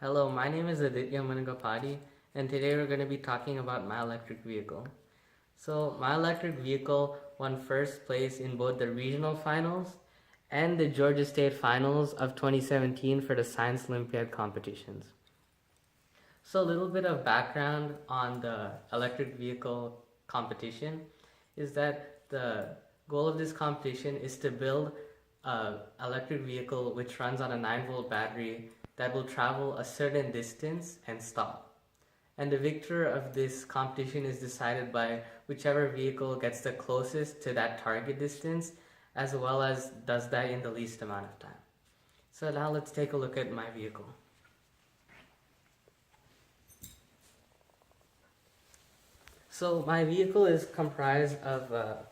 Hello, my name is Aditya Managapati, and today we're going to be talking about my electric vehicle. So, my electric vehicle won first place in both the regional finals and the Georgia State finals of 2017 for the Science Olympiad competitions. So, a little bit of background on the electric vehicle competition is that the goal of this competition is to build an electric vehicle which runs on a 9-volt battery that will travel a certain distance and stop. And the victor of this competition is decided by whichever vehicle gets the closest to that target distance, as well as does that in the least amount of time. So now let's take a look at my vehicle. So my vehicle is comprised of a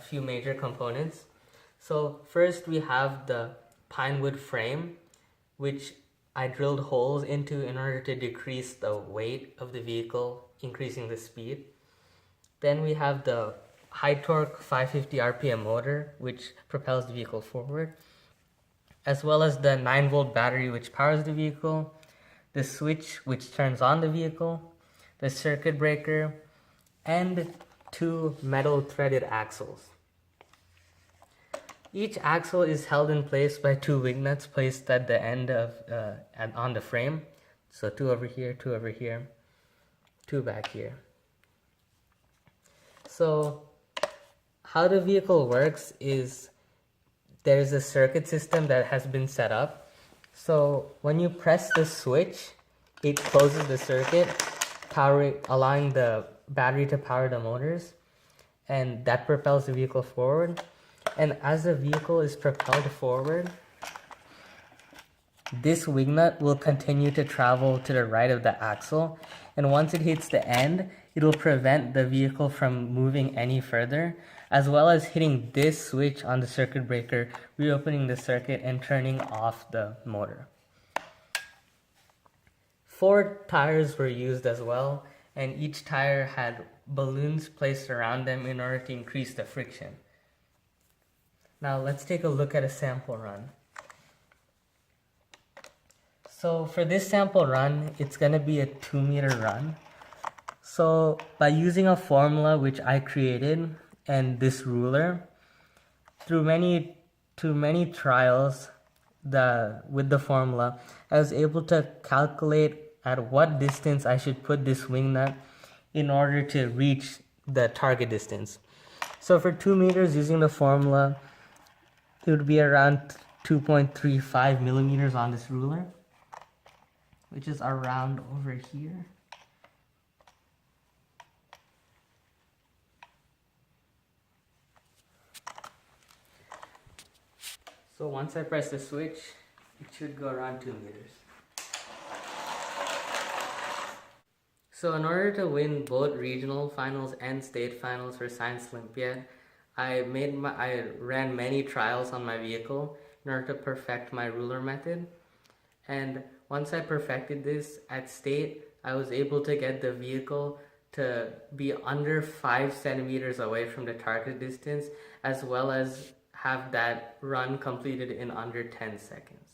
few major components. So first we have the pine wood frame, which I drilled holes into in order to decrease the weight of the vehicle, increasing the speed. Then we have the high torque 550 RPM motor, which propels the vehicle forward, as well as the 9-volt battery, which powers the vehicle, the switch, which turns on the vehicle, the circuit breaker, and 2 metal threaded axles. Each axle is held in place by 2 wing nuts placed at the end of on the frame. So 2 over here, 2 over here, 2 back here. So how the vehicle works is there's a circuit system that has been set up. So when you press the switch, it closes the circuit, allowing the battery to power the motors, and that propels the vehicle forward. And as the vehicle is propelled forward, this wingnut will continue to travel to the right of the axle, and once it hits the end, it will prevent the vehicle from moving any further, as well as hitting this switch on the circuit breaker, reopening the circuit and turning off the motor. 4 tires were used as well, and each tire had balloons placed around them in order to increase the friction. Now let's take a look at a sample run. So for this sample run, it's going to be a 2-meter run. So by using a formula which I created and this ruler, through many trials with the formula, I was able to calculate at what distance I should put this wing nut in order to reach the target distance. So for 2 meters using the formula, it would be around 2.35 millimeters on this ruler, which is around over here. So once I press the switch, it should go around 2 meters. So in order to win both regional finals and state finals for Science Olympiad, I ran many trials on my vehicle in order to perfect my ruler method. And once I perfected this at state, I was able to get the vehicle to be under 5 centimeters away from the target distance, as well as have that run completed in under 10 seconds.